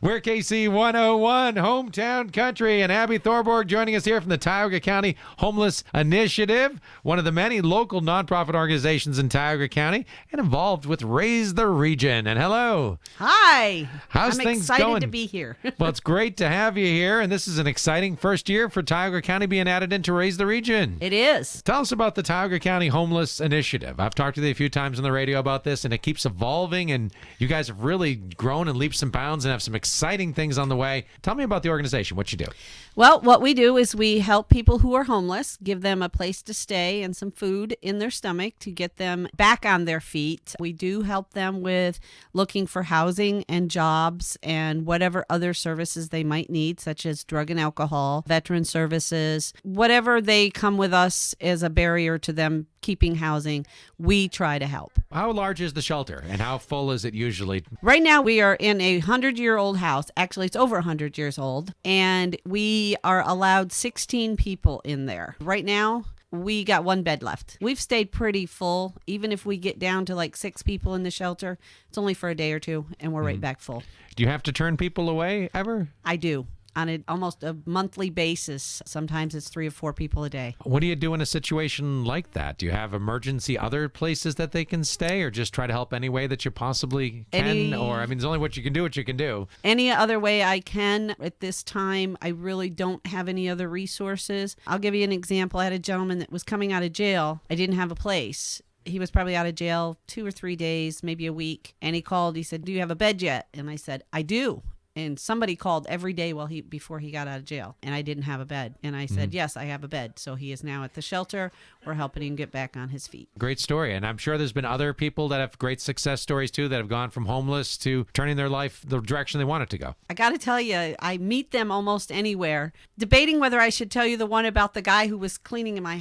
We're KC101, Hometown Country, and Abby Thorborg joining us here from the Tioga County Homeless Initiative, one of the many local nonprofit organizations in Tioga County and involved with Raise the Region. And hello. Hi. How's things excited going? to be here. Well, it's great to have you here, and this is an exciting first year for Tioga County being added into Raise the Region. It is. Tell us about the Tioga County Homeless Initiative. I've talked to you a few times on the radio about this, and it keeps evolving, and you guys have really grown in leaps and bounds and have some exciting things on the way. Tell me about the organization, what you do. Well, what we do is we help people who are homeless, give them a place to stay and some food in their stomach to get them back on their feet. We do help them with looking for housing and jobs and whatever other services they might need, such as drug and alcohol, veteran services, whatever they come with us as a barrier to them keeping housing, we try to help. How large is the shelter, and how full is it usually? Right now, we are in a 100-year-old house. Actually, it's over 100 years old, and we are allowed 16 people in there. Right now, we got one bed left. We've stayed pretty full. Even if we get down to like 6 people in the shelter, it's only for a day or two, and we're right back full. Do you have to turn people away ever? I do. On almost a monthly basis. Sometimes it's 3 or 4 people a day. What do you do in a situation like that? Do you have emergency other places that they can stay, or just try to help any way that you possibly can? There's only what you can do. Any other way I can. At this time, I really don't have any other resources. I'll give you an example. I had a gentleman that was coming out of jail. I didn't have a place. He was probably out of jail 2 or 3 days, maybe a week. And he called. He said, "Do you have a bed yet?" And I said, "I do." And somebody called every day before he got out of jail, and I didn't have a bed. And I said, "Yes, I have a bed." So he is now at the shelter. We're helping him get back on his feet. Great story. And I'm sure there's been other people that have great success stories too, that have gone from homeless to turning their life the direction they want it to go. I got to tell you, I meet them almost anywhere. Debating whether I should tell you the one about the guy who was cleaning my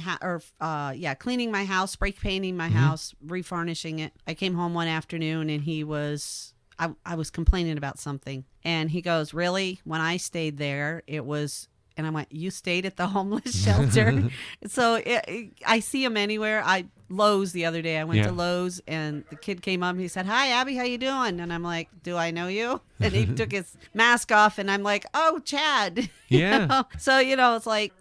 cleaning my house, spray painting my house, refurnishing it. I came home one afternoon and I was complaining about something. And he goes, "Really? When I stayed there, it was..." And I went, "You stayed at the homeless shelter?" So I see him anywhere. Lowe's the other day. I went to Lowe's, and the kid came up and he said, "Hi, Abby, how you doing?" And I'm like, "Do I know you?" And he took his mask off, and I'm like, "Oh, Chad." Yeah. So, it's like,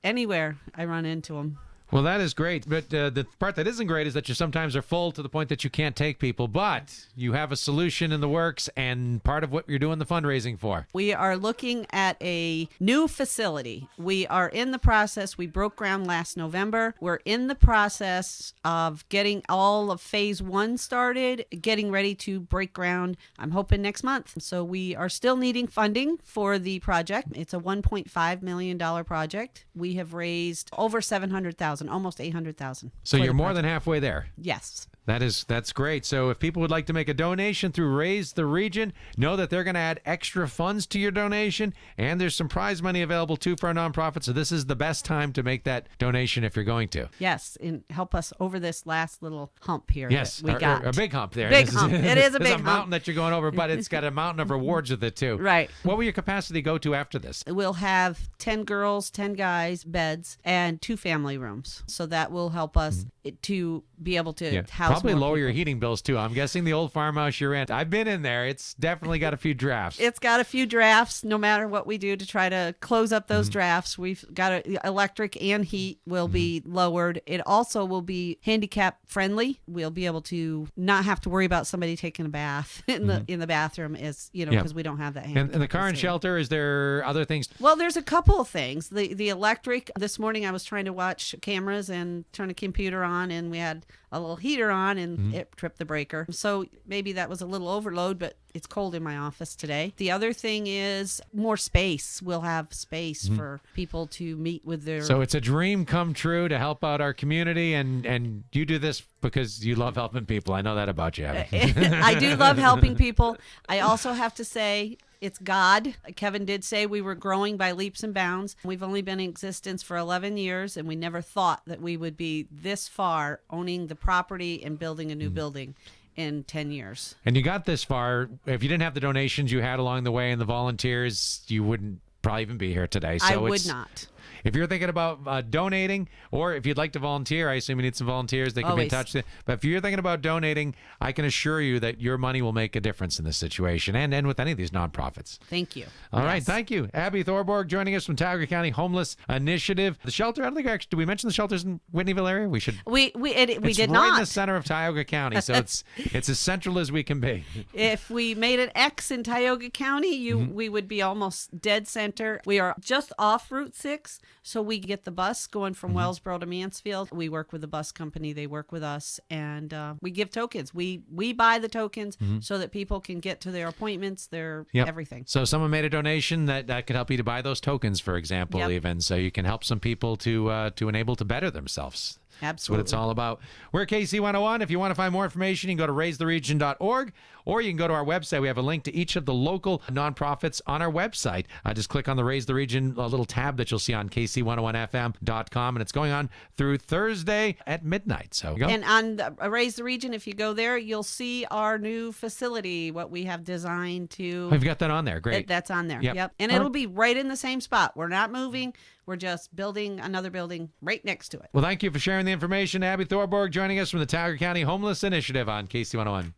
anywhere I run into him. Well, that is great. But the part that isn't great is that you sometimes are full to the point that you can't take people. But you have a solution in the works, and part of what you're doing the fundraising for. We are looking at a new facility. We are in the process. We broke ground last November. We're in the process of getting all of phase 1 started, getting ready to break ground, I'm hoping next month. So we are still needing funding for the project. It's a $1.5 million project. We have raised over $700,000. Almost $800,000. So you're more than halfway there. Yes. That's great. So if people would like to make a donation through Raise the Region, know that they're going to add extra funds to your donation, and there's some prize money available too for our nonprofit. So this is the best time to make that donation if you're going to. Yes, and help us over this last little hump here. Yes, we got a big hump there. Big hump. It is a big hump. It's a mountain that you're going over, but it's got a mountain of rewards with it too. Right. What will your capacity go to after this? We'll have 10 girls, 10 guys, beds, and 2 family rooms. So that will help us to be able to house probably more lower people. your heating bills too. I'm guessing the old farmhouse you're in. I've been in there. It's definitely got a few drafts. It's got a few drafts. No matter what we do to try to close up those drafts, we've got electric and heat will be lowered. It also will be handicap friendly. We'll be able to not have to worry about somebody taking a bath in the bathroom, because we don't have that handicap. And the current shelter, is there other things? Well, there's a couple of things. The electric. This morning I was trying to watch cameras and turn a computer on, and we had a little heater on, and it tripped the breaker. So maybe that was a little overload, but it's cold in my office today. The other thing is more space. We'll have space for people to meet with their... So it's a dream come true to help out our community, and you do this because you love helping people. I know that about you, Abby. I do love helping people. I also have to say... It's God. Kevin did say we were growing by leaps and bounds. We've only been in existence for 11 years, and we never thought that we would be this far owning the property and building a new building in 10 years. And you got this far. If you didn't have the donations you had along the way and the volunteers, you wouldn't probably even be here today. So I would not. if you're thinking about donating, or if you'd like to volunteer, I assume you need some volunteers. They can be in Always. touch. But if you're thinking about donating, I can assure you that your money will make a difference in this situation and with any of these nonprofits. Thank you. All right, Yes. thank you, Abby Thorborg, joining us from Tioga County Homeless Initiative. The shelter. I don't think did we mention the shelters in Whitneyville area? We should. We did It's right not. in the center of Tioga County, so it's as central as we can be. If we made an X in Tioga County, Mm-hmm. we would be almost dead center. We are just off Route 6, so we get the bus going from Mm-hmm. Wellsboro to Mansfield. We work with the bus company. They work with us, and we give tokens. We buy the tokens so that people can get to their appointments, their Mm-hmm. Yep. everything. So someone made a donation that could help you to buy those tokens, for example, Yep. even. So you can help some people to enable to better themselves. That's what Absolutely. it's all about. We're KC101. If you want to find more information, you can go to raisetheregion.org, or you can go to our website. We have a link to each of the local nonprofits on our website. Just click on the Raise the Region little tab that you'll see on KC101FM.com, and it's going on through Thursday at midnight. So go. And on the Raise the Region, if you go there, you'll see our new facility, what we have designed to. We've got that on there. Great. That's on there. Yep. And All it'll right. be right in the same spot. We're not moving. We're just building another building right next to it. Well, thank you for sharing the information. Abby Thorborg joining us from the Tioga County Homeless Initiative on KC101.